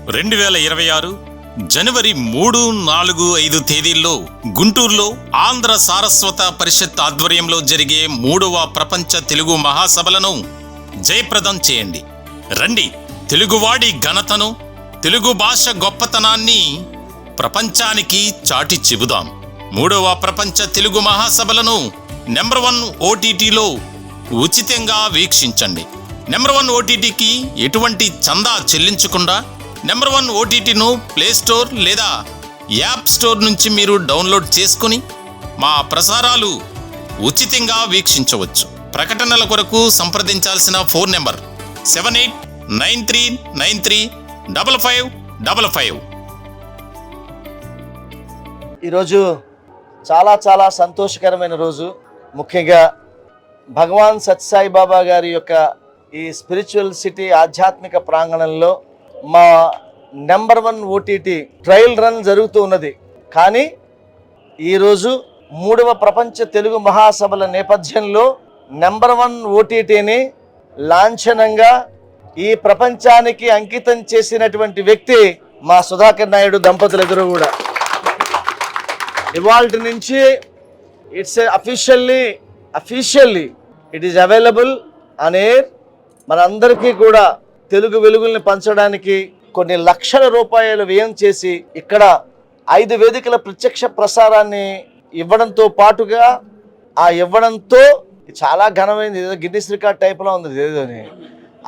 2026 జనవరి 3, 4, 5 తేదీల్లో గుంటూరులో ఆంధ్ర సారస్వత పరిషత్ ఆధ్వర్యంలో జరిగే 3వ ప్రపంచ తెలుగు మహాసభలను జయప్రదం చేయండి. రండి, తెలుగువాడి ఘనతను, తెలుగు భాష గొప్పతనాన్ని ప్రపంచానికి చాటి చెబుదాం. 3వ ప్రపంచ తెలుగు మహాసభలను నెంబర్ 1 OTTలో ఉచితంగా వీక్షించండి. నెంబర్ 1 OTTకి ఎటువంటి చందా చెల్లించకుండా నెంబర్ 1 OTTను ప్లేస్టోర్ లేదా యాప్ స్టోర్ నుంచి మీరు డౌన్లోడ్ చేసుకుని మా ప్రసారాలు ఉచితంగా వీక్షించవచ్చు. ప్రకటనల కొరకు సంప్రదించాల్సిన ఫోన్ నెంబర్ 7893935555. ఈరోజు చాలా సంతోషకరమైన రోజు. ముఖ్యంగా భగవాన్ సత్యసాయి బాబా గారి యొక్క ఈ స్పిరిచువల్ సిటీ ఆధ్యాత్మిక ప్రాంగణంలో మా నెంబర్ 1 OTT ట్రయల్ రన్ జరుగుతూ ఉన్నది. కానీ ఈరోజు 3వ ప్రపంచ తెలుగు మహాసభల నేపథ్యంలో నెంబర్ 1 OTTని లాంఛనంగా ఈ ప్రపంచానికి అంకితం చేసినటువంటి వ్యక్తి మా సుధాకర్ నాయుడు దంపతులిద్దరూ కూడా. ఇవాల్టి నుంచి it's officially it is available on air. మనందరికీ కూడా తెలుగు వెలుగుల్ని పంచడానికి కొన్ని లక్షల రూపాయలు వ్యయం చేసి ఇక్కడ 5 వేదికల ప్రత్యక్ష ప్రసారాన్ని ఇవ్వడంతో పాటుగా ఇవ్వడంతో చాలా ఘనమైంది, ఏదో గిన్నిస్ రికార్డ్ టైప్లో ఉంది. ఏదోని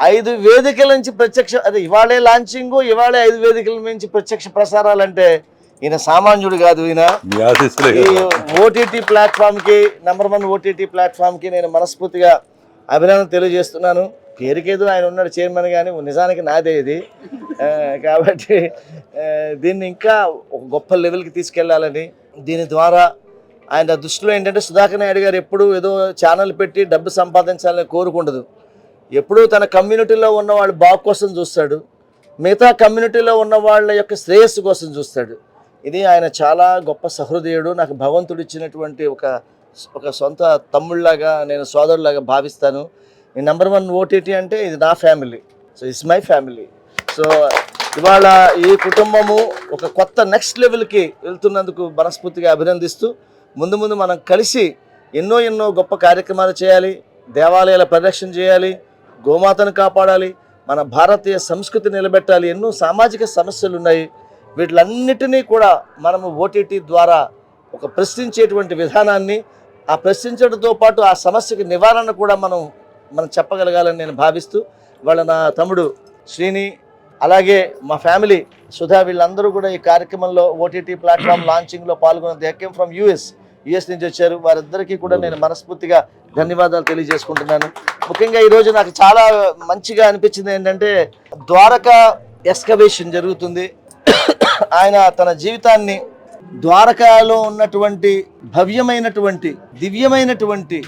5 వేదికల నుంచి ప్రత్యక్ష, అదే ఇవాళే లాంచింగు, ఇవాళే 5 వేదికల నుంచి ప్రత్యక్ష ప్రసారాలంటే ఈయన సామాన్యుడు కాదు. ఈయన ఈ OTT ప్లాట్ఫామ్కి, నెంబర్ 1 OTT ప్లాట్ఫామ్కి నేను మనస్ఫూర్తిగా అభినందన తెలియజేస్తున్నాను. పేరుకేదో ఆయన ఉన్నాడు చైర్మన్, కానీ నిజానికి నాదే ఇది. కాబట్టి దీన్ని ఇంకా ఒక గొప్ప లెవెల్కి తీసుకెళ్లాలని, దీని ద్వారా ఆయన దృష్టిలో ఏంటంటే సుధాకర్ నాయుడు గారు ఎప్పుడు ఏదో ఛానల్ పెట్టి డబ్బు సంపాదించాలని కోరుకుండదు. ఎప్పుడూ తన కమ్యూనిటీలో ఉన్న వాళ్ళ బాగు కోసం చూస్తాడు, మిగతా కమ్యూనిటీలో ఉన్న వాళ్ళ యొక్క శ్రేయస్సు కోసం చూస్తాడు. ఇది ఆయన చాలా గొప్ప సహృదయుడు. నాకు భగవంతుడు ఇచ్చినటువంటి ఒక సొంత తమ్ముళ్ళలాగా, నేను సోదరులాగా భావిస్తాను. ఈ నెంబర్ 1 OTT అంటే ఇది నా family, so it's my family. So ఇవాళ ఈ కుటుంబము ఒక కొత్త నెక్స్ట్ లెవెల్కి వెళ్తున్నందుకు మనస్ఫూర్తిగా అభినందిస్తూ, ముందు మనం కలిసి ఎన్నో గొప్ప కార్యక్రమాలు చేయాలి, దేవాలయాల పరిరక్షణ చేయాలి, గోమాతను కాపాడాలి, మన భారతీయ సంస్కృతి నిలబెట్టాలి. ఎన్నో సామాజిక సమస్యలు ఉన్నాయి. వీటిలన్నిటినీ కూడా మనము OTT ద్వారా ఒక ప్రశ్నించేటువంటి విధానాన్ని, ఆ ప్రశ్నించడంతో పాటు ఆ సమస్యకి నివారణ కూడా మనం చెప్పగలగాలని నేను భావిస్తూ, వాళ్ళ నా తమ్ముడు శ్రీని, అలాగే మా ఫ్యామిలీ సుధా, వీళ్ళందరూ కూడా ఈ కార్యక్రమంలో OTT ప్లాట్ఫామ్ లాంచింగ్లో పాల్గొన్న దే కేమ్ ఫ్రమ్ US నుంచి వచ్చారు. వారిద్దరికీ కూడా నేను మనస్ఫూర్తిగా ధన్యవాదాలు తెలియజేసుకుంటున్నాను. ముఖ్యంగా ఈరోజు నాకు చాలా మంచిగా అనిపించింది ఏంటంటే, ద్వారకా ఎక్స్కవేషన్ జరుగుతుంది. ఆయన తన జీవితాన్ని ద్వారకాలో ఉన్నటువంటి భవ్యమైనటువంటి దివ్యమైనటువంటి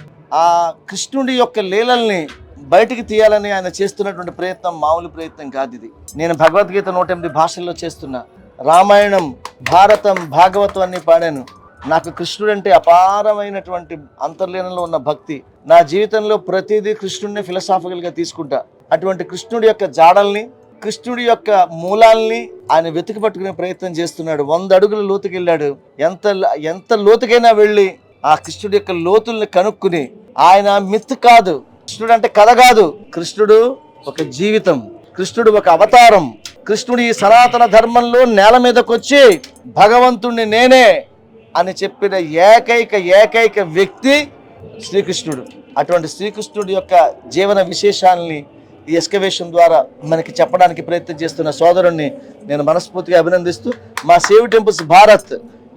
ఆ కృష్ణుడి యొక్క లీలల్ని బయటికి తీయాలని ఆయన చేస్తున్నటువంటి ప్రయత్నం మామూలు ప్రయత్నం కాదు ఇది. నేను భగవద్గీత 108 భాషల్లో చేస్తున్నా, రామాయణం, భారతం, భాగవతం అన్ని పాడాను. నాకు కృష్ణుడు అంటే అపారమైనటువంటి అంతర్లీనంలో ఉన్న భక్తి. నా జీవితంలో ప్రతిదీ కృష్ణుడిని ఫిలసాఫికల్గా తీసుకుంటా. అటువంటి కృష్ణుడి యొక్క జాడల్ని, కృష్ణుడి యొక్క మూలాల్ని ఆయన వెతికి పట్టుకునే ప్రయత్నం చేస్తున్నాడు. 100 అడుగుల లోతుకి వెళ్ళాడు. ఎంత లోతుకైనా వెళ్ళి ఆ కృష్ణుడి యొక్క లోతుల్ని కనుక్కుని, ఆయన మిత్ కాదు, కృష్ణుడు అంటే కథ కాదు, కృష్ణుడు ఒక జీవితం, కృష్ణుడు ఒక అవతారం. కృష్ణుడు ఈ సనాతన ధర్మంలో నేల మీదకి వచ్చి భగవంతుణ్ణి నేనే అని చెప్పిన ఏకైక వ్యక్తి శ్రీకృష్ణుడు. అటువంటి శ్రీకృష్ణుడి యొక్క జీవన విశేషాలని ఈ ఎక్స్కవేషన్ ద్వారా మనకి చెప్పడానికి ప్రయత్నం చేస్తున్న సోదరుణ్ణి నేను మనస్ఫూర్తిగా అభినందిస్తూ, మా సేవ్ టెంపుల్స్ భారత్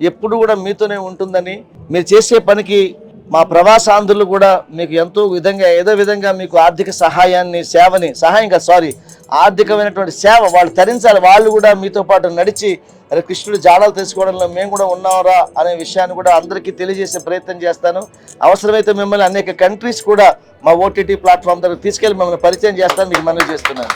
ఎప్పుడు కూడా మీతోనే ఉంటుందని, మీరు చేసే పనికి మా ప్రవాసాంధ్రులు కూడా మీకు ఏదో విధంగా మీకు ఆర్థిక ఆర్థికమైనటువంటి సేవ వాళ్ళు తరించాలి. వాళ్ళు కూడా మీతో పాటు నడిచి అరే కృష్ణుడు జాడాలు తెలుసుకోవడంలో మేము కూడా ఉన్నామరా అనే విషయాన్ని కూడా అందరికీ తెలియజేసే ప్రయత్నం చేస్తాను. అవసరమైతే మిమ్మల్ని అనేక కంట్రీస్ కూడా మా OTT ప్లాట్ఫామ్ దగ్గర తీసుకెళ్ళి మిమ్మల్ని పరిచయం చేస్తాను, మీకు మనవి చేస్తున్నాను.